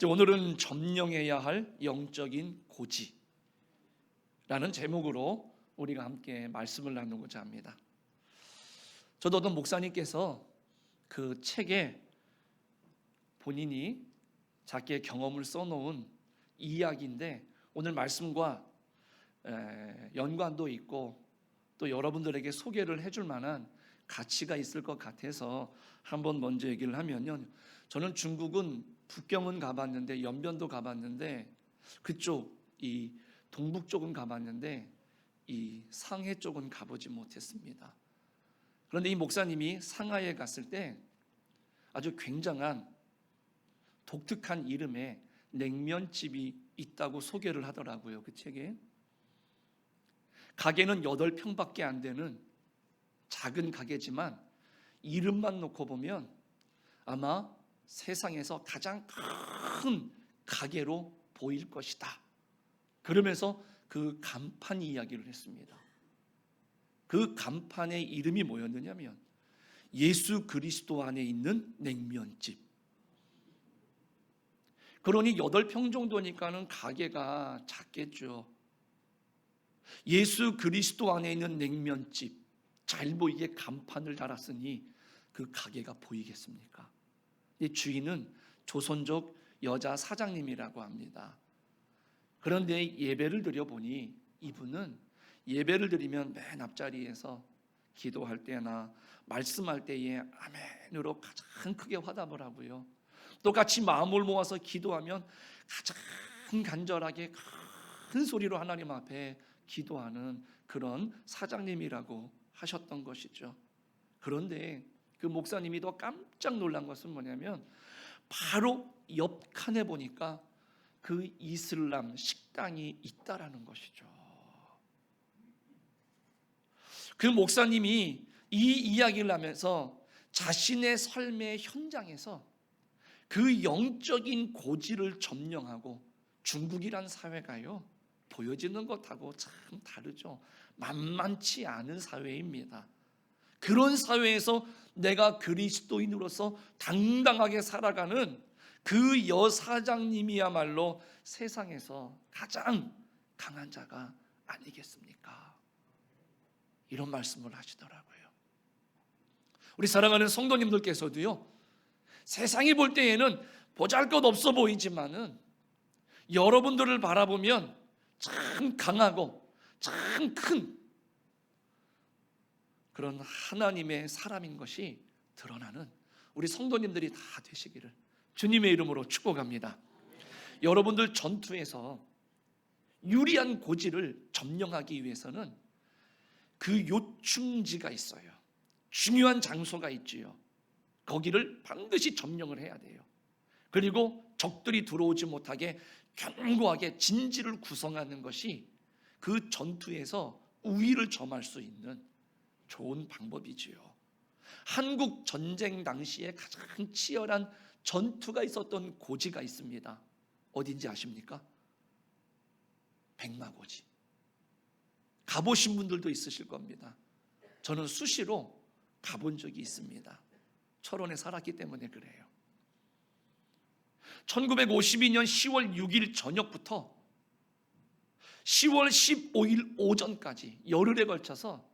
오늘은 점령해야 할 영적인 고지라는 제목으로 우리가 함께 말씀을 나누고자 합니다. 저도 어떤 목사님께서 그 책에 본인이 자기의 경험을 써놓은 이야기인데 오늘 말씀과 연관도 있고 또 여러분들에게 소개를 해줄 만한 가치가 있을 것 같아서 한번 먼저 얘기를 하면요, 저는 중국은 북경은 가봤는데 연변도 가봤는데 그쪽 이 동북 쪽은 가봤는데 이 상해 쪽은 가보지 못했습니다. 그런데 이 목사님이 상하이에 갔을 때 아주 굉장한 독특한 이름의 냉면집이 있다고 소개를 하더라고요. 그 책에 가게는 8평밖에 안 되는 작은 가게지만 이름만 놓고 보면 아마 세상에서 가장 큰 가게로 보일 것이다. 그러면서 그 간판 이야기를 했습니다. 그 간판의 이름이 뭐였느냐면 예수 그리스도 안에 있는 냉면집. 그러니 8평 정도니까는 가게가 작겠죠. 예수 그리스도 안에 있는 냉면집, 잘 보이게 간판을 달았으니 그 가게가 보이겠습니까? 이 주인은 조선족 여자 사장님이라고 합니다. 그런데 예배를 드려보니 이분은 예배를 드리면 맨 앞자리에서 기도할 때나 말씀할 때에 아멘으로 가장 크게 화답을 하고요, 또 같이 마음을 모아서 기도하면 가장 간절하게 큰 소리로 하나님 앞에 기도하는 그런 사장님이라고 하셨던 것이죠. 그런데 그 목사님이 더 깜짝 놀란 것은 뭐냐면 바로 옆 칸에 보니까 그 이슬람 식당이 있다라는 것이죠. 그 목사님이 이 이야기를 하면서 자신의 삶의 현장에서 그 영적인 고지를 점령하고, 중국이란 사회가요 보여지는 것하고 참 다르죠. 만만치 않은 사회입니다. 그런 사회에서 내가 그리스도인으로서 당당하게 살아가는 그 여사장님이야말로 세상에서 가장 강한 자가 아니겠습니까? 이런 말씀을 하시더라고요. 우리 사랑하는 성도님들께서도요, 세상이 볼 때에는 보잘것없어 보이지만은 여러분들을 바라보면 참 강하고 참 큰 그런 하나님의 사람인 것이 드러나는 우리 성도님들이 다 되시기를 주님의 이름으로 축복합니다. 여러분들 전투에서 유리한 고지를 점령하기 위해서는 그 요충지가 있어요. 중요한 장소가 있지요. 거기를 반드시 점령을 해야 돼요. 그리고 적들이 들어오지 못하게 견고하게 진지를 구성하는 것이 그 전투에서 우위를 점할 수 있는 좋은 방법이지요. 한국 전쟁 당시에 가장 치열한 전투가 있었던 고지가 있습니다. 어딘지 아십니까? 백마고지. 가보신 분들도 있으실 겁니다. 저는 수시로 가본 적이 있습니다. 철원에 살았기 때문에 그래요. 1952년 10월 6일 저녁부터 10월 15일 오전까지 열흘에 걸쳐서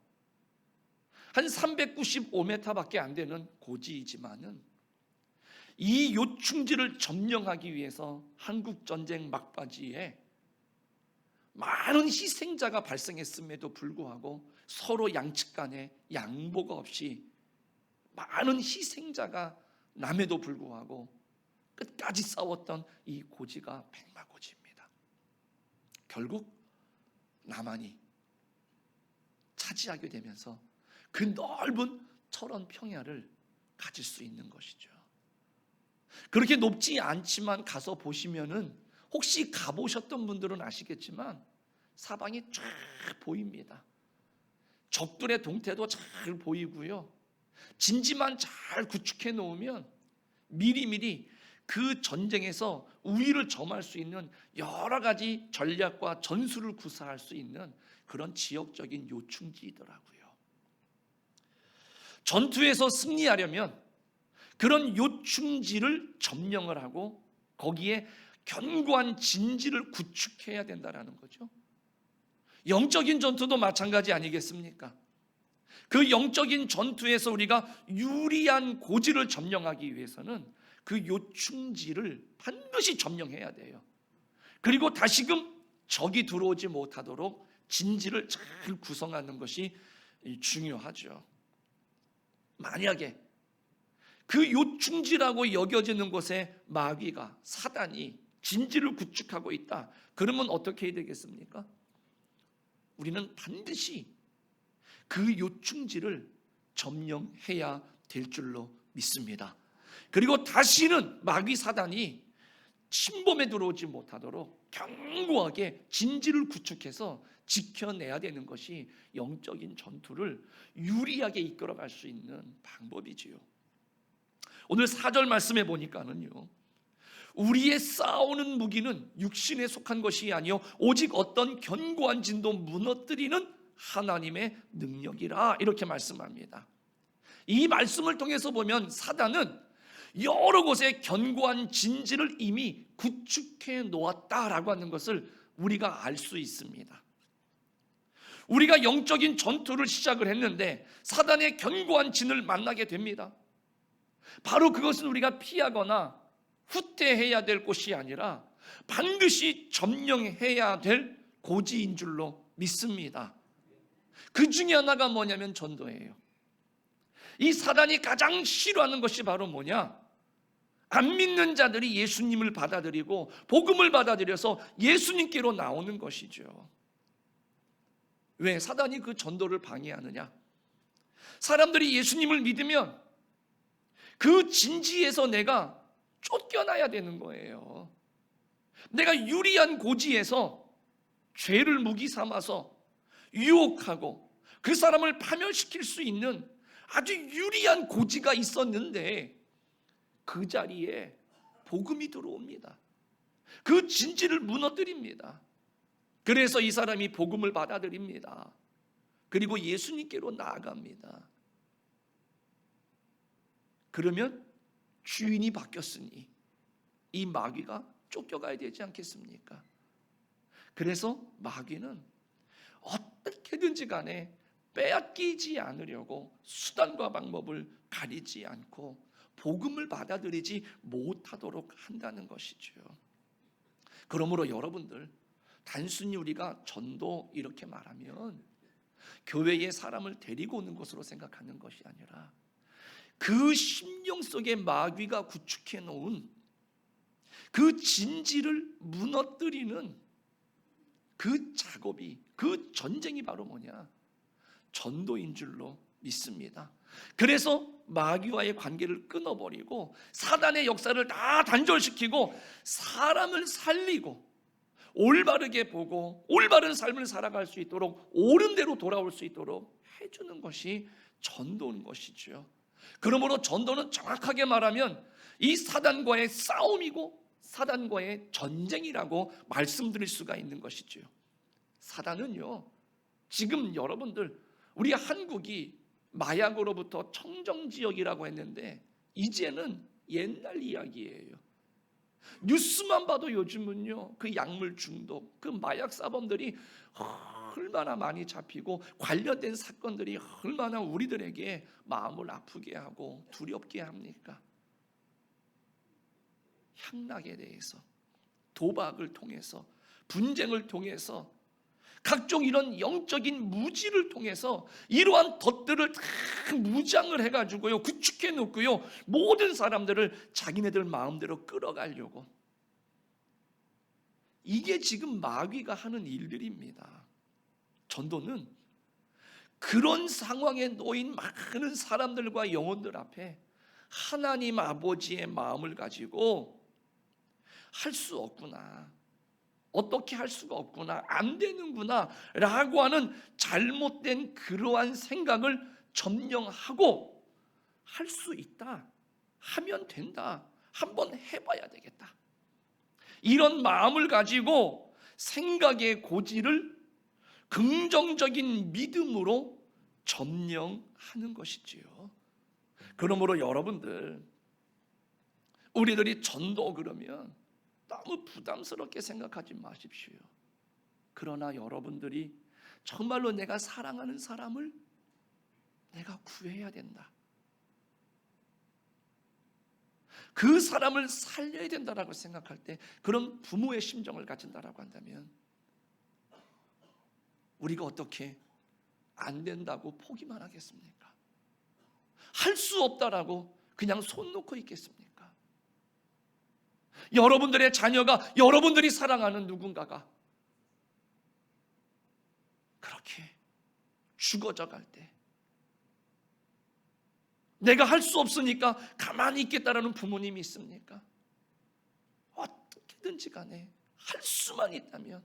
한 395m밖에 안 되는 고지이지만은 이 요충지를 점령하기 위해서 한국전쟁 막바지에 많은 희생자가 발생했음에도 불구하고 서로 양측 간에 양보가 없이 많은 희생자가 남에도 불구하고 끝까지 싸웠던 이 고지가 백마고지입니다. 결국 남한이 차지하게 되면서 그 넓은 철원 평야를 가질 수 있는 것이죠. 그렇게 높지 않지만 가서 보시면은 혹시 가보셨던 분들은 아시겠지만 사방이 쫙 보입니다. 적들의 동태도 잘 보이고요. 진지만 잘 구축해 놓으면 미리미리 그 전쟁에서 우위를 점할 수 있는 여러 가지 전략과 전술을 구사할 수 있는 그런 지역적인 요충지이더라고요. 전투에서 승리하려면 그런 요충지를 점령을 하고 거기에 견고한 진지를 구축해야 된다라는 거죠. 영적인 전투도 마찬가지 아니겠습니까? 그 영적인 전투에서 우리가 유리한 고지를 점령하기 위해서는 그 요충지를 반드시 점령해야 돼요. 그리고 다시금 적이 들어오지 못하도록 진지를 잘 구성하는 것이 중요하죠. 만약에 그 요충지라고 여겨지는 곳에 마귀가, 사단이 진지를 구축하고 있다, 그러면 어떻게 해야 되겠습니까? 우리는 반드시 그 요충지를 점령해야 될 줄로 믿습니다. 그리고 다시는 마귀 사단이 침범에 들어오지 못하도록 견고하게 진지를 구축해서 지켜내야 되는 것이 영적인 전투를 유리하게 이끌어갈 수 있는 방법이지요. 오늘 4절 말씀해 보니까는요, 우리의 싸우는 무기는 육신에 속한 것이 아니요 오직 어떤 견고한 진도 무너뜨리는 하나님의 능력이라, 이렇게 말씀합니다. 이 말씀을 통해서 보면 사단은 여러 곳에 견고한 진지를 이미 구축해 놓았다라고 하는 것을 우리가 알 수 있습니다. 우리가 영적인 전투를 시작을 했는데 사단의 견고한 진을 만나게 됩니다. 바로 그것은 우리가 피하거나 후퇴해야 될 곳이 아니라 반드시 점령해야 될 고지인 줄로 믿습니다. 그 중에 하나가 뭐냐면 전도예요. 이 사단이 가장 싫어하는 것이 바로 뭐냐? 안 믿는 자들이 예수님을 받아들이고 복음을 받아들여서 예수님께로 나오는 것이죠. 왜? 사단이 그 전도를 방해하느냐? 사람들이 예수님을 믿으면 그 진지에서 내가 쫓겨나야 되는 거예요. 내가 유리한 고지에서 죄를 무기 삼아서 유혹하고 그 사람을 파멸시킬 수 있는 아주 유리한 고지가 있었는데 그 자리에 복음이 들어옵니다. 그 진지를 무너뜨립니다. 그래서 이 사람이 복음을 받아들입니다. 그리고 예수님께로 나아갑니다. 그러면 주인이 바뀌었으니 이 마귀가 쫓겨가야 되지 않겠습니까? 그래서 마귀는 어떻게든지 간에 빼앗기지 않으려고 수단과 방법을 가리지 않고 복음을 받아들이지 못하도록 한다는 것이죠. 그러므로 여러분들, 단순히 우리가 전도 이렇게 말하면 교회에 사람을 데리고 오는 것으로 생각하는 것이 아니라 그 심령 속에 마귀가 구축해 놓은 그 진지를 무너뜨리는 그 작업이, 그 전쟁이 바로 뭐냐? 전도인 줄로 믿습니다. 그래서 마귀와의 관계를 끊어버리고 사단의 역사를 다 단절시키고 사람을 살리고 올바르게 보고 올바른 삶을 살아갈 수 있도록 옳은 대로 돌아올 수 있도록 해주는 것이 전도인 것이죠. 그러므로 전도는 정확하게 말하면 이 사단과의 싸움이고 사단과의 전쟁이라고 말씀드릴 수가 있는 것이죠. 사단은요, 지금 여러분들, 우리 한국이 마약으로부터 청정지역이라고 했는데 이제는 옛날 이야기예요. 뉴스만 봐도 요즘은요, 그 약물 중독, 그 마약 사범들이 얼마나 많이 잡히고 관련된 사건들이 얼마나 우리들에게 마음을 아프게 하고 두렵게 합니까? 향락에 대해서, 도박을 통해서, 분쟁을 통해서, 각종 이런 영적인 무지를 통해서 이러한 덫들을 다 무장을 해가지고요, 구축해 놓고요, 모든 사람들을 자기네들 마음대로 끌어가려고. 이게 지금 마귀가 하는 일들입니다. 전도는 그런 상황에 놓인 많은 사람들과 영혼들 앞에 하나님 아버지의 마음을 가지고 할 수 없구나, 어떻게 할 수가 없구나, 안 되는구나 라고 하는 잘못된 그러한 생각을 점령하고 할 수 있다, 하면 된다, 한번 해봐야 되겠다, 이런 마음을 가지고 생각의 고지를 긍정적인 믿음으로 점령하는 것이지요. 그러므로 여러분들, 우리들이 전도 그러면 너무 부담스럽게 생각하지 마십시오. 그러나 여러분들이 정말로 내가 사랑하는 사람을 내가 구해야 된다, 그 사람을 살려야 된다라고 생각할 때, 그런 부모의 심정을 가진다라고 한다면 우리가 어떻게 안 된다고 포기만 하겠습니까? 할 수 없다라고 그냥 손 놓고 있겠습니까? 여러분들의 자녀가, 여러분들이 사랑하는 누군가가 그렇게 죽어져 갈 때, 내가 할 수 없으니까 가만히 있겠다라는 부모님이 있습니까? 어떻게든지 간에 할 수만 있다면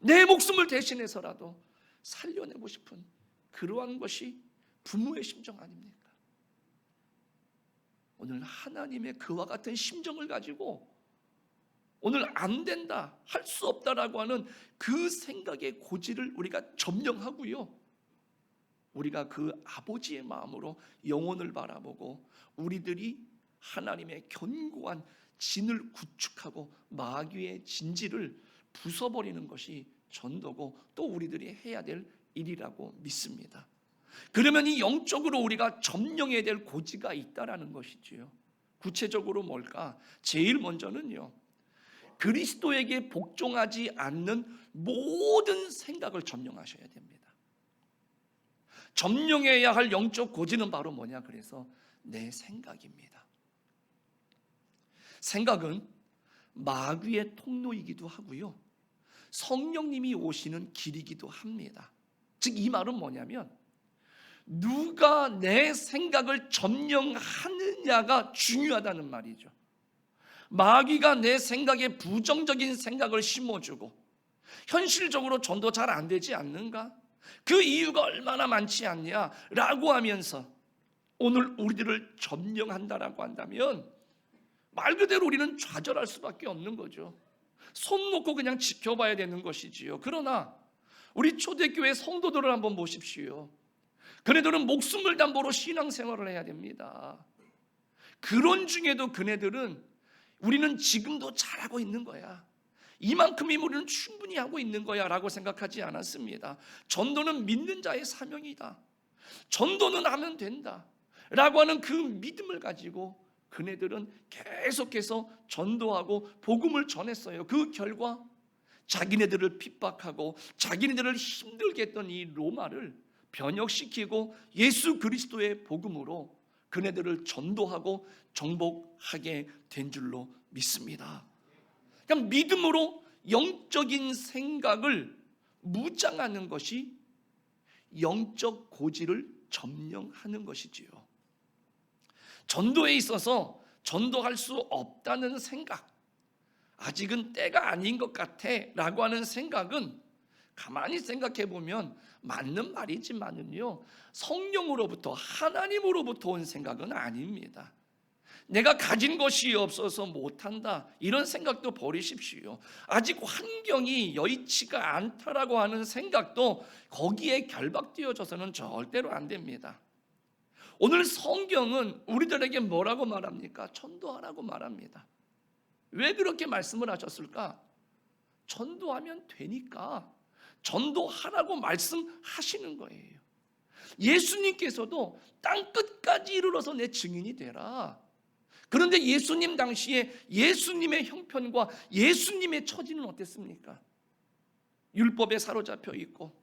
내 목숨을 대신해서라도 살려내고 싶은 그러한 것이 부모의 심정 아닙니까? 오늘 하나님의 그와 같은 심정을 가지고 오늘 안 된다, 할 수 없다라고 하는 그 생각의 고지를 우리가 점령하고요, 우리가 그 아버지의 마음으로 영혼을 바라보고 우리들이 하나님의 견고한 진을 구축하고 마귀의 진지를 부숴버리는 것이 전도고 또 우리들이 해야 될 일이라고 믿습니다. 그러면 이 영적으로 우리가 점령해야 될 고지가 있다라는 것이지요. 구체적으로 뭘까? 제일 먼저는요, 그리스도에게 복종하지 않는 모든 생각을 점령하셔야 됩니다. 점령해야 할 영적 고지는 바로 뭐냐? 그래서 내 생각입니다. 생각은 마귀의 통로이기도 하고요, 성령님이 오시는 길이기도 합니다. 즉 이 말은 뭐냐면 누가 내 생각을 점령하느냐가 중요하다는 말이죠. 마귀가 내 생각에 부정적인 생각을 심어주고 현실적으로 전도 잘 안 되지 않는가? 그 이유가 얼마나 많지 않냐라고 하면서 오늘 우리들을 점령한다라고 한다면 말 그대로 우리는 좌절할 수밖에 없는 거죠. 손 놓고 그냥 지켜봐야 되는 것이지요. 그러나 우리 초대교회 성도들을 한번 보십시오. 그네들은 목숨을 담보로 신앙생활을 해야 됩니다. 그런 중에도 그네들은 우리는 지금도 잘하고 있는 거야, 이만큼이면 우리는 충분히 하고 있는 거야 라고 생각하지 않았습니다. 전도는 믿는 자의 사명이다, 전도는 하면 된다 라고 하는 그 믿음을 가지고 그네들은 계속해서 전도하고 복음을 전했어요. 그 결과 자기네들을 핍박하고 자기네들을 힘들게 했던 이 로마를 변혁시키고 예수 그리스도의 복음으로 그네들을 전도하고 정복하게 된 줄로 믿습니다. 그러니까 믿음으로 영적인 생각을 무장하는 것이 영적 고지를 점령하는 것이지요. 전도에 있어서 전도할 수 없다는 생각, 아직은 때가 아닌 것 같아 라고 하는 생각은 가만히 생각해 보면 맞는 말이지만은요, 성령으로부터, 하나님으로부터 온 생각은 아닙니다. 내가 가진 것이 없어서 못한다, 이런 생각도 버리십시오. 아직 환경이 여의치가 않다라고 하는 생각도 거기에 결박되어져서는 절대로 안 됩니다. 오늘 성경은 우리들에게 뭐라고 말합니까? 전도하라고 말합니다. 왜 그렇게 말씀을 하셨을까? 전도하면 되니까 전도하라고 말씀하시는 거예요. 예수님께서도 땅 끝까지 이르러서 내 증인이 되라. 그런데 예수님 당시에 예수님의 형편과 예수님의 처지는 어땠습니까? 율법에 사로잡혀 있고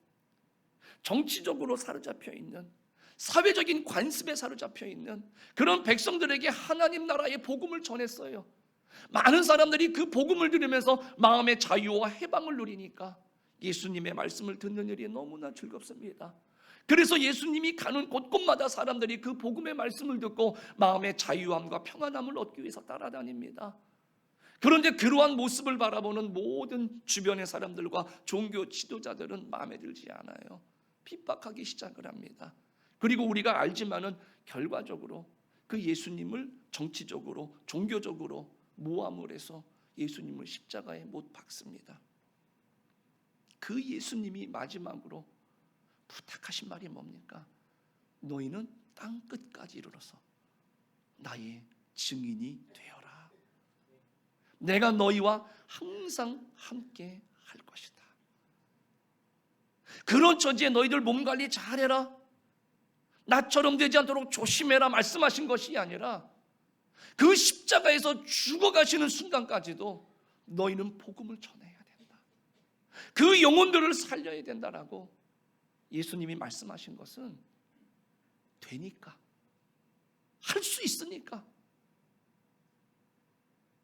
정치적으로 사로잡혀 있는, 사회적인 관습에 사로잡혀 있는 그런 백성들에게 하나님 나라의 복음을 전했어요. 많은 사람들이 그 복음을 들으면서 마음의 자유와 해방을 누리니까 예수님의 말씀을 듣는 일이 너무나 즐겁습니다. 그래서 예수님이 가는 곳곳마다 사람들이 그 복음의 말씀을 듣고 마음의 자유함과 평안함을 얻기 위해서 따라다닙니다. 그런데 그러한 모습을 바라보는 모든 주변의 사람들과 종교 지도자들은 마음에 들지 않아요. 핍박하기 시작을 합니다. 그리고 우리가 알지만은 결과적으로 그 예수님을 정치적으로 종교적으로 모함을 해서 예수님을 십자가에 못 박습니다. 그 예수님이 마지막으로 부탁하신 말이 뭡니까? 너희는 땅 끝까지 이르러서 나의 증인이 되어라. 내가 너희와 항상 함께 할 것이다. 그런 처지에 너희들 몸 관리 잘해라, 나처럼 되지 않도록 조심해라 말씀하신 것이 아니라 그 십자가에서 죽어가시는 순간까지도 너희는 복음을 전해야 된다. 그 영혼들을 살려야 된다라고 예수님이 말씀하신 것은 되니까, 할 수 있으니까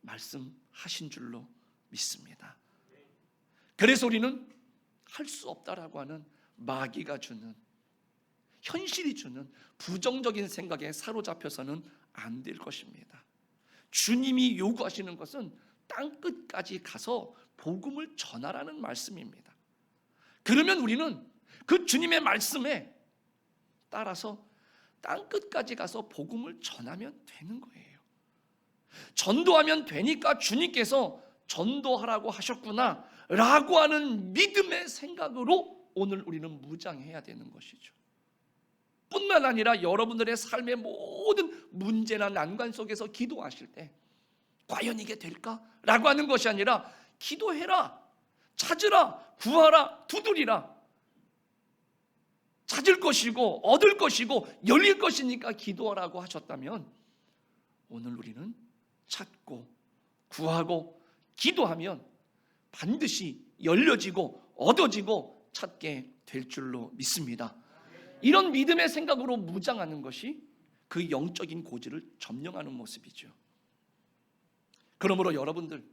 말씀하신 줄로 믿습니다. 그래서 우리는 할 수 없다라고 하는 마귀가 주는, 현실이 주는 부정적인 생각에 사로잡혀서는 안 될 것입니다. 주님이 요구하시는 것은 땅끝까지 가서 복음을 전하라는 말씀입니다. 그러면 우리는 그 주님의 말씀에 따라서 땅끝까지 가서 복음을 전하면 되는 거예요. 전도하면 되니까 주님께서 전도하라고 하셨구나 라고 하는 믿음의 생각으로 오늘 우리는 무장해야 되는 것이죠. 뿐만 아니라 여러분들의 삶의 모든 문제나 난관 속에서 기도하실 때 과연 이게 될까? 라고 하는 것이 아니라 기도해라, 찾으라, 구하라, 두드리라. 찾을 것이고 얻을 것이고 열릴 것이니까 기도하라고 하셨다면 오늘 우리는 찾고 구하고 기도하면 반드시 열려지고 얻어지고 찾게 될 줄로 믿습니다. 이런 믿음의 생각으로 무장하는 것이 그 영적인 고지를 점령하는 모습이죠. 그러므로 여러분들,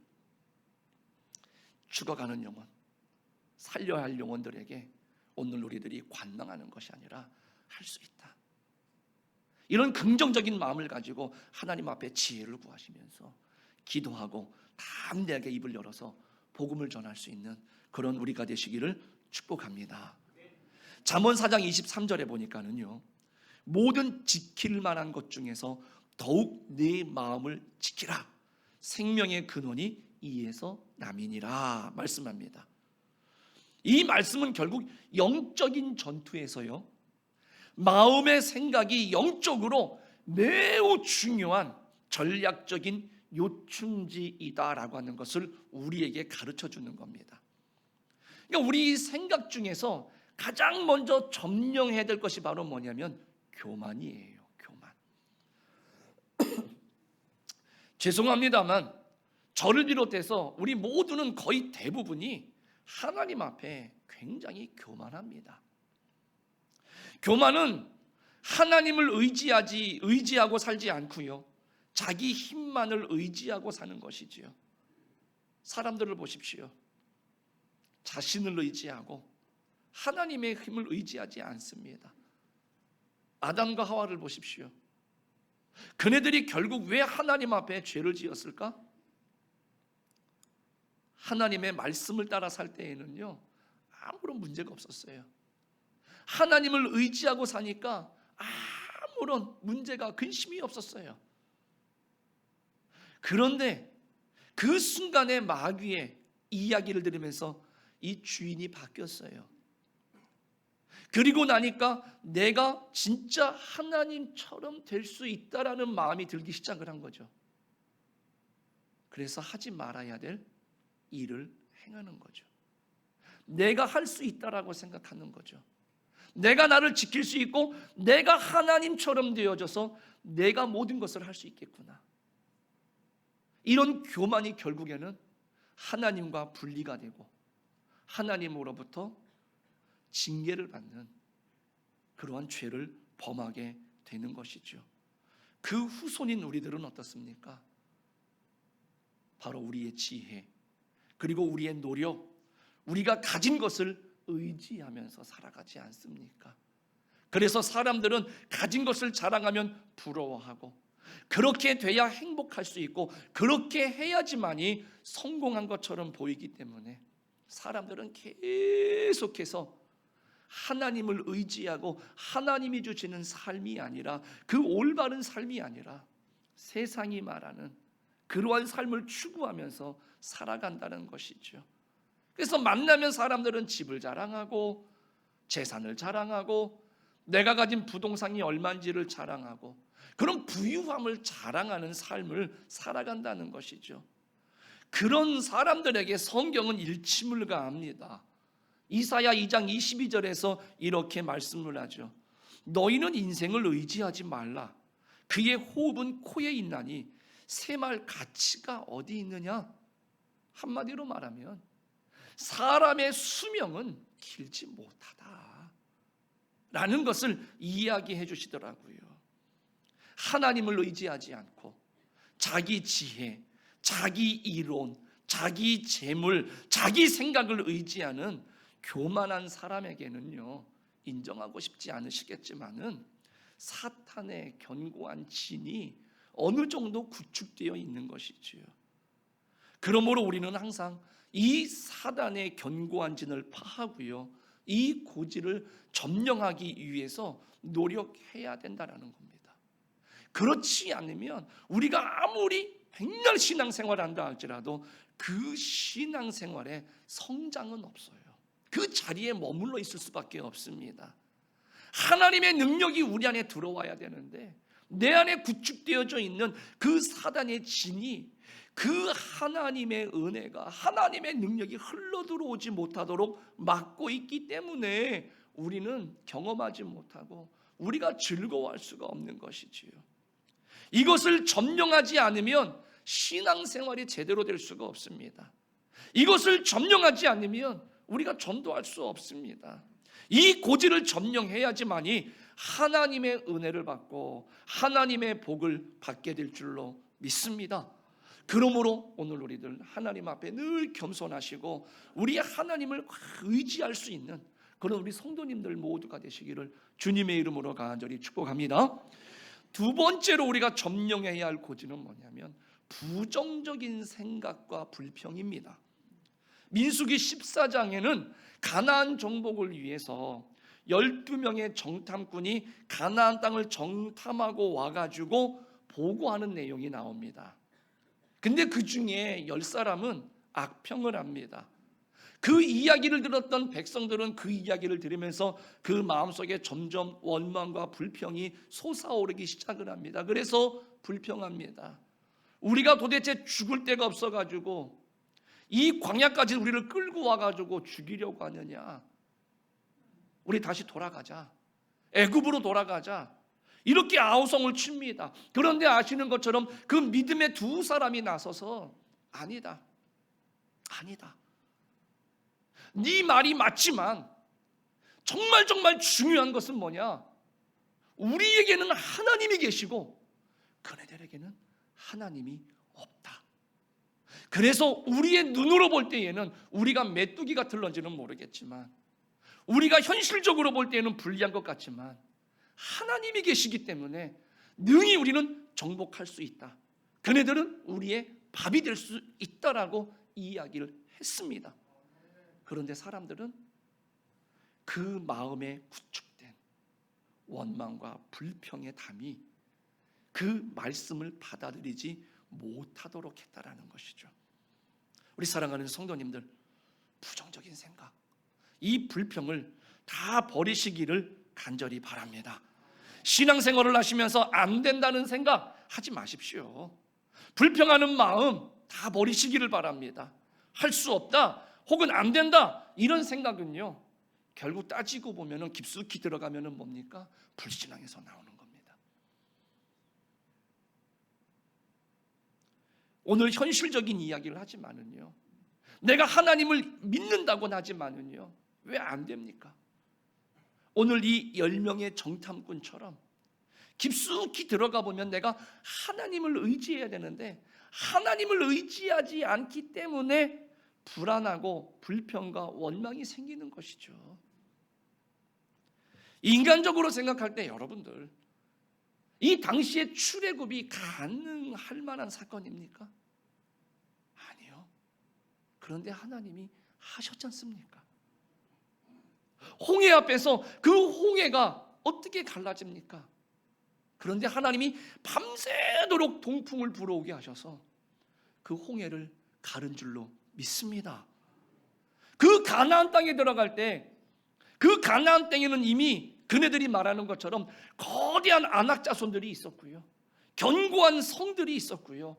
죽어가는 영혼, 살려야 할 영혼들에게 오늘 우리들이 관망하는 것이 아니라 할 수 있다, 이런 긍정적인 마음을 가지고 하나님 앞에 지혜를 구하시면서 기도하고 담대하게 입을 열어서 복음을 전할 수 있는 그런 우리가 되시기를 축복합니다. 잠언 4장 23절에 보니까는요, 모든 지킬 만한 것 중에서 더욱 내 마음을 지키라, 생명의 근원이 이에서 남이니라 말씀합니다. 이 말씀은 결국 영적인 전투에서요, 마음의 생각이 영적으로 매우 중요한 전략적인 요충지이다라고 하는 것을 우리에게 가르쳐 주는 겁니다. 그러니까 우리 생각 중에서 가장 먼저 점령해야 될 것이 바로 뭐냐면 교만이에요. 교만. 죄송합니다만 저를 비롯해서 우리 모두는 거의 대부분이 하나님 앞에 굉장히 교만합니다. 교만은 하나님을 의지하고 살지 않고요, 자기 힘만을 의지하고 사는 것이지요. 사람들을 보십시오. 자신을 의지하고 하나님의 힘을 의지하지 않습니다. 아담과 하와를 보십시오. 그네들이 결국 왜 하나님 앞에 죄를 지었을까? 하나님의 말씀을 따라 살 때에는요, 아무런 문제가 없었어요. 하나님을 의지하고 사니까 아무런 문제가, 근심이 없었어요. 그런데 그 순간에 마귀의 이야기를 들으면서 이 주인이 바뀌었어요. 그리고 나니까 내가 진짜 하나님처럼 될 수 있다라는 마음이 들기 시작을 한 거죠. 그래서 하지 말아야 될 일을 행하는 거죠. 내가 할 수 있다라고 생각하는 거죠. 내가 나를 지킬 수 있고 내가 하나님처럼 되어져서 내가 모든 것을 할 수 있겠구나. 이런 교만이 결국에는 하나님과 분리가 되고 하나님으로부터 징계를 받는 그러한 죄를 범하게 되는 것이죠. 그 후손인 우리들은 어떻습니까? 바로 우리의 지혜, 그리고 우리의 노력, 우리가 가진 것을 의지하면서 살아가지 않습니까? 그래서 사람들은 가진 것을 자랑하면 부러워하고, 그렇게 돼야 행복할 수 있고 그렇게 해야지만이 성공한 것처럼 보이기 때문에 사람들은 계속해서 하나님을 의지하고 하나님이 주시는 삶이 아니라, 그 올바른 삶이 아니라 세상이 말하는 그러한 삶을 추구하면서 살아간다는 것이죠. 그래서 만나면 사람들은 집을 자랑하고 재산을 자랑하고 내가 가진 부동산이 얼마인지를 자랑하고 그런 부유함을 자랑하는 삶을 살아간다는 것이죠. 그런 사람들에게 성경은 일침을 가합니다. 이사야 2장 22절에서 이렇게 말씀을 하죠. 너희는 인생을 의지하지 말라. 그의 호흡은 코에 있나니 새말 가치가 어디 있느냐? 한마디로 말하면 사람의 수명은 길지 못하다 라는 것을 이야기해 주시더라고요. 하나님을 의지하지 않고 자기 지혜, 자기 이론, 자기 재물, 자기 생각을 의지하는 교만한 사람에게는요, 인정하고 싶지 않으시겠지만은 사탄의 견고한 진이 어느 정도 구축되어 있는 것이지요. 그러므로 우리는 항상 이 사단의 견고한 진을 파하고요, 이 고지를 점령하기 위해서 노력해야 된다는 겁니다. 그렇지 않으면 우리가 아무리 백날 신앙생활을 한다 할지라도 그 신앙생활에 성장은 없어요. 그 자리에 머물러 있을 수밖에 없습니다. 하나님의 능력이 우리 안에 들어와야 되는데 내 안에 구축되어져 있는 그 사단의 진이 그 하나님의 은혜가, 하나님의 능력이 흘러들어오지 못하도록 막고 있기 때문에 우리는 경험하지 못하고 우리가 즐거워할 수가 없는 것이지요. 이것을 점령하지 않으면 신앙생활이 제대로 될 수가 없습니다. 이것을 점령하지 않으면 우리가 전도할 수 없습니다. 이 고지를 점령해야지만이 하나님의 은혜를 받고 하나님의 복을 받게 될 줄로 믿습니다. 그러므로 오늘 우리들 하나님 앞에 늘 겸손하시고 우리 하나님을 의지할 수 있는 그런 우리 성도님들 모두가 되시기를 주님의 이름으로 간절히 축복합니다. 두 번째로 우리가 점령해야 할 고지는 뭐냐면 부정적인 생각과 불평입니다. 민수기 14장에는 가나안 정복을 위해서 12명의 정탐꾼이 가나안 땅을 정탐하고 와가지고 보고하는 내용이 나옵니다. 근데 그 중에 10사람은 악평을 합니다. 그 이야기를 들었던 백성들은 그 이야기를 들으면서 그 마음속에 점점 원망과 불평이 솟아오르기 시작을 합니다. 그래서 불평합니다. 우리가 도대체 죽을 데가 없어가지고 이 광야까지 우리를 끌고 와가지고 죽이려고 하느냐? 우리 다시 돌아가자. 애굽으로 돌아가자. 이렇게 아우성을 칩니다. 그런데 아시는 것처럼 그 믿음의 두 사람이 나서서 아니다. 네 말이 맞지만 정말 중요한 것은 뭐냐? 우리에게는 하나님이 계시고 그네들에게는 하나님이 없다. 그래서 우리의 눈으로 볼 때에는 우리가 메뚜기 같을런지는 모르겠지만 우리가 현실적으로 볼 때에는 불리한 것 같지만 하나님이 계시기 때문에 능히 우리는 정복할 수 있다. 그네들은 우리의 밥이 될 수 있다라고 이야기를 했습니다. 그런데 사람들은 그 마음에 구축된 원망과 불평의 담이 그 말씀을 받아들이지 못하도록 했다라는 것이죠. 우리 사랑하는 성도님들, 부정적인 생각, 이 불평을 다 버리시기를 간절히 바랍니다. 신앙생활을 하시면서 안 된다는 생각 하지 마십시오. 불평하는 마음 다 버리시기를 바랍니다. 할 수 없다 혹은 안 된다 이런 생각은요, 결국 따지고 보면은 깊숙이 들어가면은 뭡니까? 불신앙에서 나오는 겁니다. 오늘 현실적인 이야기를 하지만은요, 내가 하나님을 믿는다고는 하지만은요, 왜 안 됩니까? 오늘 이 10명의 정탐꾼처럼 깊숙이 들어가 보면 내가 하나님을 의지해야 되는데 하나님을 의지하지 않기 때문에 불안하고 불평과 원망이 생기는 것이죠. 인간적으로 생각할 때 여러분들, 이 당시에 출애굽이 가능할 만한 사건입니까? 아니요. 그런데 하나님이 하셨지 않습니까? 홍해 앞에서 그 홍해가 어떻게 갈라집니까? 그런데 하나님이 밤새도록 동풍을 불어오게 하셔서 그 홍해를 가른 줄로 믿습니다. 그 가나안 땅에 들어갈 때 그 가나안 땅에는 이미 그네들이 말하는 것처럼 거대한 안악 자손들이 있었고요, 견고한 성들이 있었고요,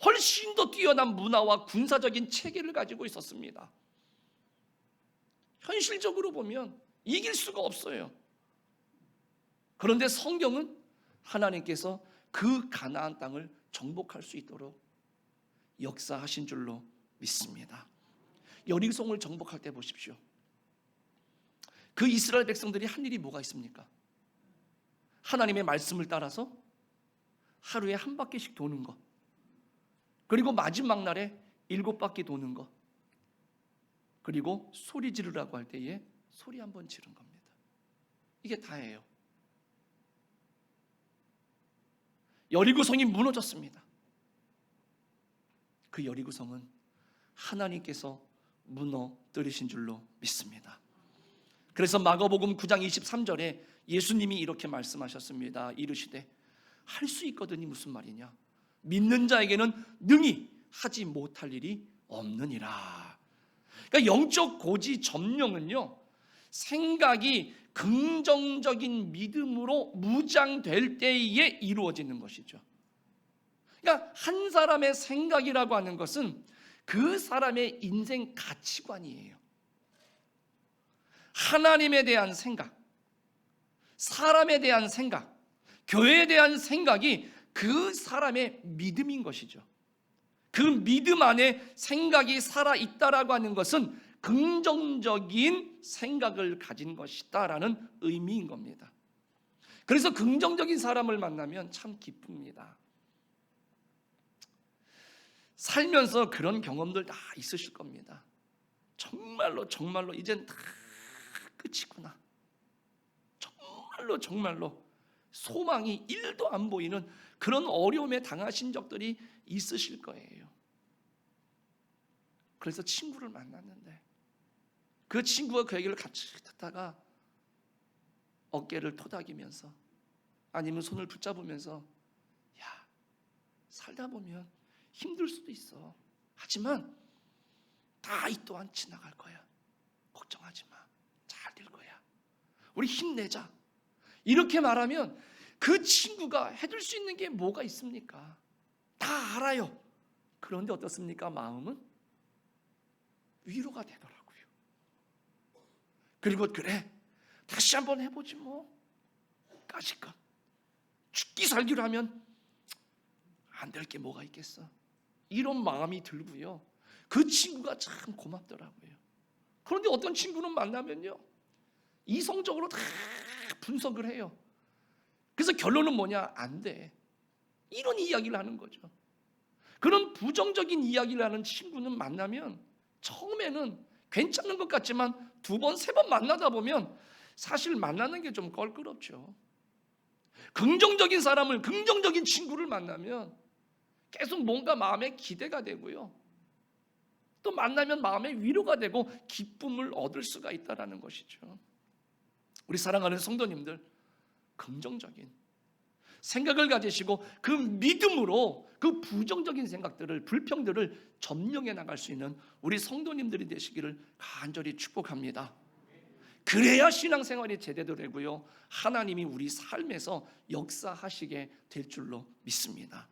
훨씬 더 뛰어난 문화와 군사적인 체계를 가지고 있었습니다. 현실적으로 보면 이길 수가 없어요. 그런데 성경은 하나님께서 그 가나안 땅을 정복할 수 있도록 역사하신 줄로 믿습니다. 여리고성을 정복할 때 보십시오. 그 이스라엘 백성들이 한 일이 뭐가 있습니까? 하나님의 말씀을 따라서 하루에 한 바퀴씩 도는 것, 그리고 마지막 날에 7바퀴 도는 것, 그리고 소리 지르라고 할 때에 소리 한번 지른 겁니다. 이게 다예요. 여리고성이 무너졌습니다. 그 여리고성은 하나님께서 무너뜨리신 줄로 믿습니다. 그래서 마가복음 9장 23절에 예수님이 이렇게 말씀하셨습니다. 이르시되 할 수 있거든이 무슨 말이냐? 믿는 자에게는 능히 하지 못할 일이 없느니라. 그러니까 영적 고지 점령은요, 생각이 긍정적인 믿음으로 무장될 때에 이루어지는 것이죠. 그러니까 한 사람의 생각이라고 하는 것은 그 사람의 인생 가치관이에요. 하나님에 대한 생각, 사람에 대한 생각, 교회에 대한 생각이 그 사람의 믿음인 것이죠. 그 믿음 안에 생각이 살아있다라고 하는 것은 긍정적인 생각을 가진 것이다라는 의미인 겁니다. 그래서 긍정적인 사람을 만나면 참 기쁩니다. 살면서 그런 경험들 다 있으실 겁니다. 정말로 이젠 다 끝이구나. 정말로 소망이 1도 안 보이는 그런 어려움에 당하신 적들이 있으실 거예요. 그래서 친구를 만났는데 그 친구가 그 얘기를 같이 듣다가 어깨를 토닥이면서 아니면 손을 붙잡으면서 야, 살다 보면 힘들 수도 있어. 하지만 다 이 또한 지나갈 거야. 걱정하지 마. 잘 될 거야. 우리 힘내자. 이렇게 말하면 그 친구가 해줄 수 있는 게 뭐가 있습니까? 다 알아요. 그런데 어떻습니까? 마음은 위로가 되더라고요. 그리고 그래, 다시 한번 해보지 뭐. 까짓것 죽기 살기로 하면 안 될 게 뭐가 있겠어. 이런 마음이 들고요. 그 친구가 참 고맙더라고요. 그런데 어떤 친구는 만나면요, 이성적으로 다 분석을 해요. 그래서 결론은 뭐냐? 안 돼. 이런 이야기를 하는 거죠. 그런 부정적인 이야기를 하는 친구는 만나면 처음에는 괜찮은 것 같지만 2번, 3번 만나다 보면 사실 만나는 게 좀 껄끄럽죠. 긍정적인 사람을, 긍정적인 친구를 만나면 계속 뭔가 마음에 기대가 되고요. 또 만나면 마음에 위로가 되고 기쁨을 얻을 수가 있다는 것이죠. 우리 사랑하는 성도님들, 긍정적인 생각을 가지시고 그 믿음으로 그 부정적인 생각들을, 불평들을 점령해 나갈 수 있는 우리 성도님들이 되시기를 간절히 축복합니다. 그래야 신앙생활이 제대로 되고요, 하나님이 우리 삶에서 역사하시게 될 줄로 믿습니다.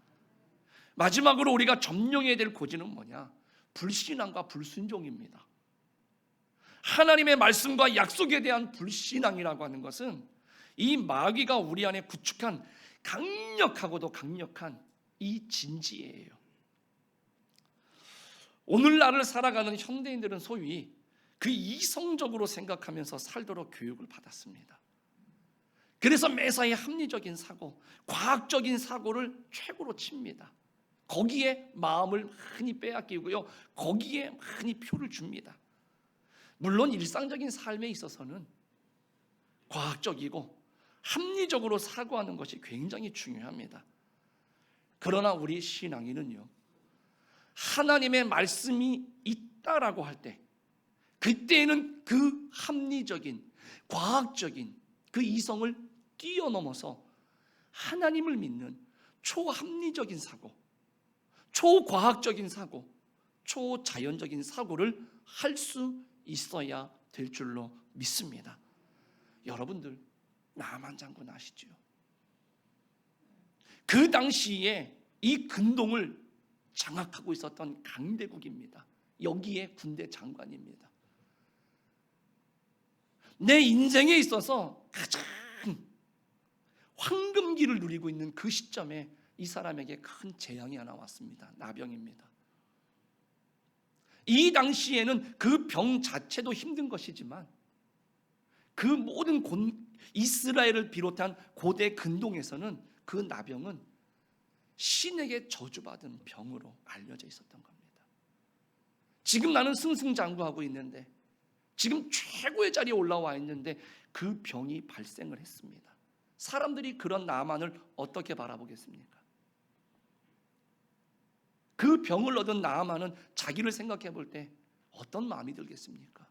마지막으로 우리가 점령해야 될 고지는 뭐냐? 불신앙과 불순종입니다. 하나님의 말씀과 약속에 대한 불신앙이라고 하는 것은 이 마귀가 우리 안에 구축한 강력하고도 강력한 이 진지예요. 오늘날을 살아가는 현대인들은 소위 그 이성적으로 생각하면서 살도록 교육을 받았습니다. 그래서 매사에 합리적인 사고, 과학적인 사고를 최고로 칩니다. 거기에 마음을 많이 빼앗기고요, 거기에 많이 표를 줍니다. 물론 일상적인 삶에 있어서는 과학적이고 합리적으로 사고하는 것이 굉장히 중요합니다. 그러나 우리 신앙인은요, 하나님의 말씀이 있다라고 할 때 그때는 그 합리적인, 과학적인 그 이성을 뛰어넘어서 하나님을 믿는 초합리적인 사고, 초과학적인 사고, 초자연적인 사고를 할 수 있어야 될 줄로 믿습니다. 여러분들, 나만 장군 아시죠? 그 당시에 이 근동을 장악하고 있었던 강대국입니다. 여기에 군대 장관입니다. 내 인생에 있어서 가장 황금기를 누리고 있는 그 시점에 이 사람에게 큰 재앙이 하나 왔습니다. 나병입니다. 이 당시에는 그 병 자체도 힘든 것이지만 그 모든 이스라엘을 비롯한 고대 근동에서는 그 나병은 신에게 저주받은 병으로 알려져 있었던 겁니다. 지금 나는 승승장구하고 있는데, 지금 최고의 자리에 올라와 있는데 그 병이 발생을 했습니다. 사람들이 그런 나만을 어떻게 바라보겠습니까? 그 병을 얻은 나아만은 자기를 생각해 볼 때 어떤 마음이 들겠습니까?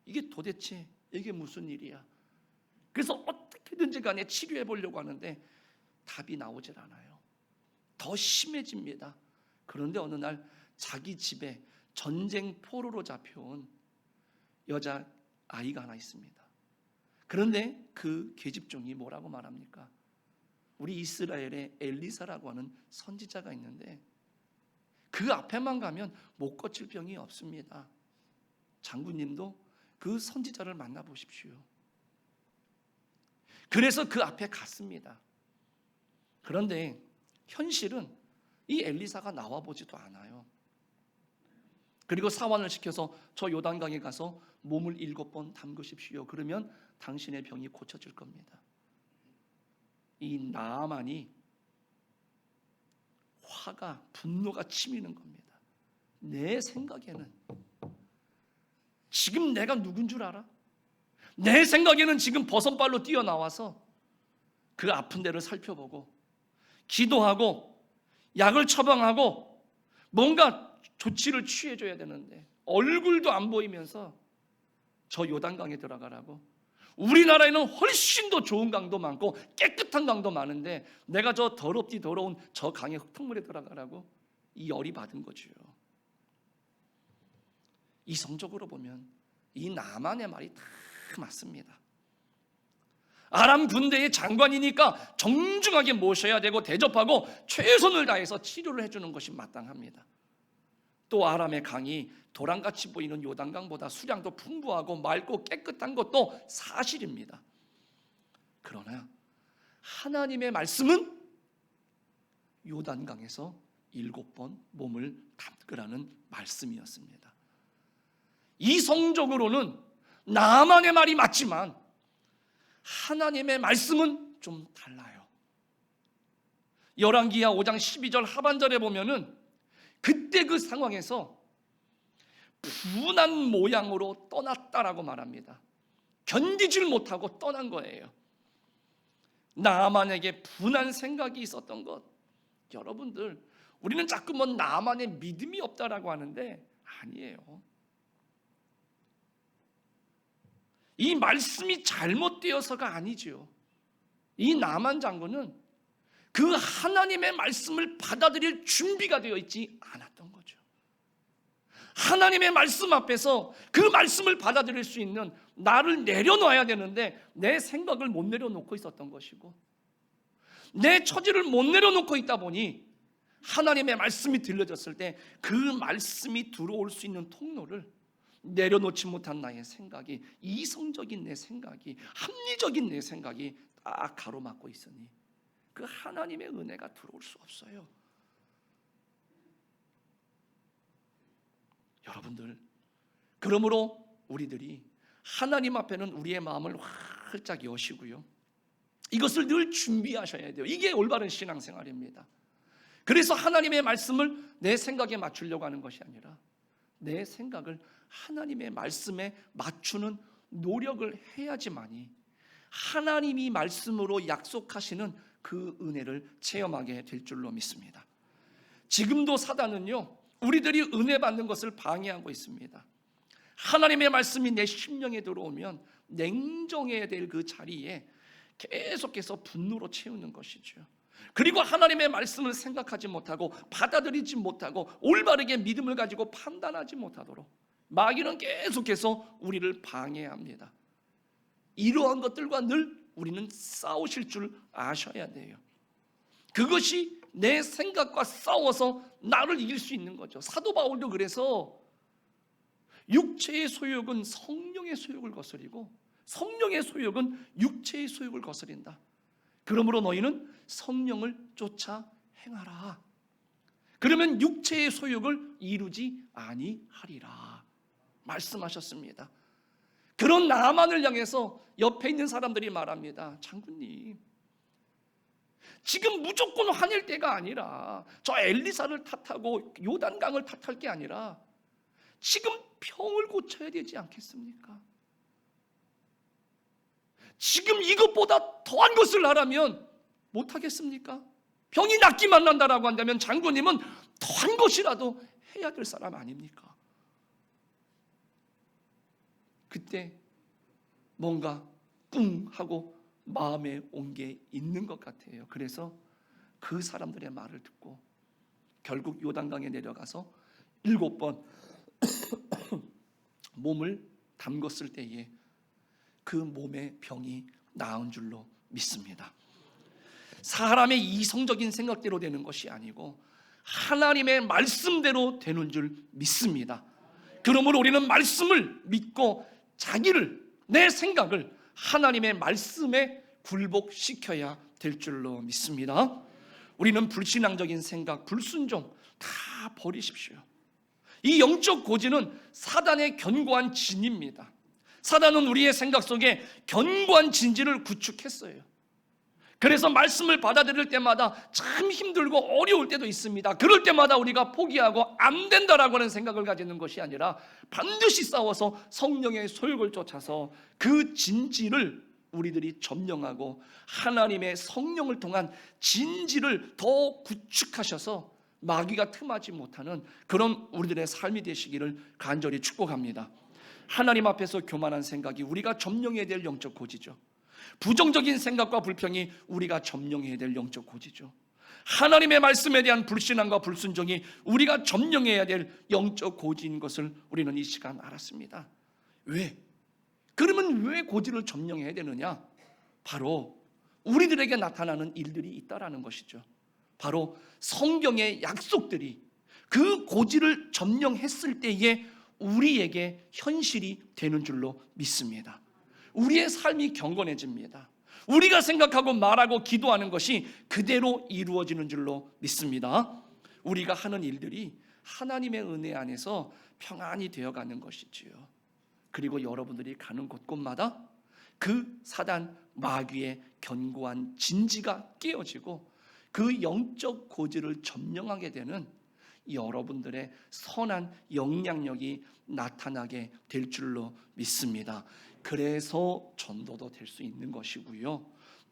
이게 도대체 이게 무슨 일이야? 그래서 어떻게든지 간에 치료해 보려고 하는데 답이 나오질 않아요. 더 심해집니다. 그런데 어느 날 자기 집에 전쟁 포로로 잡혀온 여자 아이가 하나 있습니다. 그런데 그 계집종이 뭐라고 말합니까? 우리 이스라엘에 엘리사라고 하는 선지자가 있는데 그 앞에만 가면 못 고칠 병이 없습니다. 장군님도 그 선지자를 만나보십시오. 그래서 그 앞에 갔습니다. 그런데 현실은 이 엘리사가 나와보지도 않아요. 그리고 사환을 시켜서 저 요단강에 가서 몸을 7번 담그십시오. 그러면 당신의 병이 고쳐질 겁니다. 이 나아만이 화가, 분노가 치미는 겁니다. 내 생각에는 지금 내가 누군 줄 알아? 내 생각에는 지금 버선발로 뛰어나와서 그 아픈 데를 살펴보고 기도하고 약을 처방하고 뭔가 조치를 취해줘야 되는데 얼굴도 안 보이면서 저 요단강에 들어가라고. 우리나라에는 훨씬 더 좋은 강도 많고 깨끗한 강도 많은데 내가 저 더럽디 더러운 저 강의 흙탕물에 들어가라고? 이 열이 받은 거죠. 이성적으로 보면 이 나만의 말이 다 맞습니다. 아람 군대의 장관이니까 정중하게 모셔야 되고 대접하고 최선을 다해서 치료를 해주는 것이 마땅합니다. 또 아람의 강이 도랑같이 보이는 요단강보다 수량도 풍부하고 맑고 깨끗한 것도 사실입니다. 그러나 하나님의 말씀은 요단강에서 7번 몸을 담그라는 말씀이었습니다. 이성적으로는 나만의 말이 맞지만 하나님의 말씀은 좀 달라요. 열왕기하 5장 12절 하반절에 보면은 그때 그 상황에서 분한 모양으로 떠났다라고 말합니다. 견디질 못하고 떠난 거예요. 나만에게 분한 생각이 있었던 것. 여러분들, 우리는 자꾸 뭐 나만의 믿음이 없다라고 하는데 아니에요. 이 말씀이 잘못되어서가 아니죠. 이 나만 장군은 그 하나님의 말씀을 받아들일 준비가 되어 있지 않았던 거죠. 하나님의 말씀 앞에서 그 말씀을 받아들일 수 있는 나를 내려놔야 되는데 내 생각을 못 내려놓고 있었던 것이고 내 처지를 못 내려놓고 있다 보니 하나님의 말씀이 들려졌을 때 그 말씀이 들어올 수 있는 통로를 내려놓지 못한 나의 생각이, 이성적인 내 생각이, 합리적인 내 생각이 딱 가로막고 있으니 그 하나님의 은혜가 들어올 수 없어요. 여러분들, 그러므로 우리들이 하나님 앞에는 우리의 마음을 활짝 여시고요, 이것을 늘 준비하셔야 돼요. 이게 올바른 신앙생활입니다. 그래서 하나님의 말씀을 내 생각에 맞추려고 하는 것이 아니라 내 생각을 하나님의 말씀에 맞추는 노력을 해야지만이 하나님이 말씀으로 약속하시는 그 은혜를 체험하게 될 줄로 믿습니다. 지금도 사단은요, 우리들이 은혜 받는 것을 방해하고 있습니다. 하나님의 말씀이 내 심령에 들어오면 냉정해야 될 그 자리에 계속해서 분노로 채우는 것이죠. 그리고 하나님의 말씀을 생각하지 못하고 받아들이지 못하고 올바르게 믿음을 가지고 판단하지 못하도록 마귀는 계속해서 우리를 방해합니다. 이러한 것들과 늘 우리는 싸우실 줄 아셔야 돼요. 그것이 내 생각과 싸워서 나를 이길 수 있는 거죠. 사도 바울도 그래서 육체의 소욕은 성령의 소욕을 거스리고 성령의 소욕은 육체의 소욕을 거스린다. 그러므로 너희는 성령을 쫓아 행하라. 그러면 육체의 소욕을 이루지 아니하리라 말씀하셨습니다. 그런 나만을 향해서 옆에 있는 사람들이 말합니다. 장군님, 지금 무조건 화낼 때가 아니라 저 엘리사를 탓하고 요단강을 탓할 게 아니라 지금 병을 고쳐야 되지 않겠습니까? 지금 이것보다 더한 것을 하라면 못하겠습니까? 병이 낫기만 한다라고 한다면 장군님은 더한 것이라도 해야 될 사람 아닙니까? 그때 뭔가 꿍 하고 마음에 온 게 있는 것 같아요. 그래서 그 사람들의 말을 듣고 결국 요단강에 내려가서 7번 몸을 담궜을 때에 그 몸의 병이 나은 줄로 믿습니다. 사람의 이성적인 생각대로 되는 것이 아니고 하나님의 말씀대로 되는 줄 믿습니다. 그러므로 우리는 말씀을 믿고 내 생각을 하나님의 말씀에 굴복시켜야 될 줄로 믿습니다. 우리는 불신앙적인 생각, 불순종 다 버리십시오. 이 영적 고지는 사단의 견고한 진입니다. 사단은 우리의 생각 속에 견고한 진지를 구축했어요. 그래서 말씀을 받아들일 때마다 참 힘들고 어려울 때도 있습니다. 그럴 때마다 우리가 포기하고 안 된다라고 하는 생각을 가지는 것이 아니라 반드시 싸워서 성령의 소욕을 쫓아서 그 진지를 우리들이 점령하고 하나님의 성령을 통한 진지를 더 구축하셔서 마귀가 틈하지 못하는 그런 우리들의 삶이 되시기를 간절히 축복합니다. 하나님 앞에서 교만한 생각이 우리가 점령해야 될 영적 고지죠. 부정적인 생각과 불평이 우리가 점령해야 될 영적 고지죠. 하나님의 말씀에 대한 불신앙과 불순종이 우리가 점령해야 될 영적 고지인 것을 우리는 이 시간 알았습니다. 왜? 그러면 왜 고지를 점령해야 되느냐? 바로 우리들에게 나타나는 일들이 있다라는 것이죠. 바로 성경의 약속들이 그 고지를 점령했을 때에 우리에게 현실이 되는 줄로 믿습니다. 우리의 삶이 경건해집니다. 우리가 생각하고 말하고 기도하는 것이 그대로 이루어지는 줄로 믿습니다. 우리가 하는 일들이 하나님의 은혜 안에서 평안이 되어가는 것이지요. 그리고 여러분들이 가는 곳곳마다 그 사단 마귀의 견고한 진지가 깨어지고 그 영적 고지를 점령하게 되는 여러분들의 선한 영향력이 나타나게 될 줄로 믿습니다. 그래서 전도도 될 수 있는 것이고요.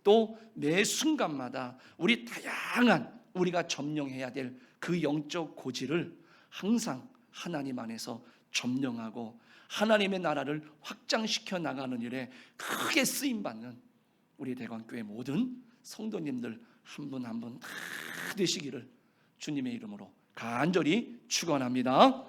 또 매 순간마다 우리 다양한 우리가 점령해야 될 그 영적 고지를 항상 하나님 안에서 점령하고 하나님의 나라를 확장시켜 나가는 일에 크게 쓰임받는 우리 대관교회 모든 성도님들 한 분 한 분 다 되시기를 주님의 이름으로 간절히 축원합니다.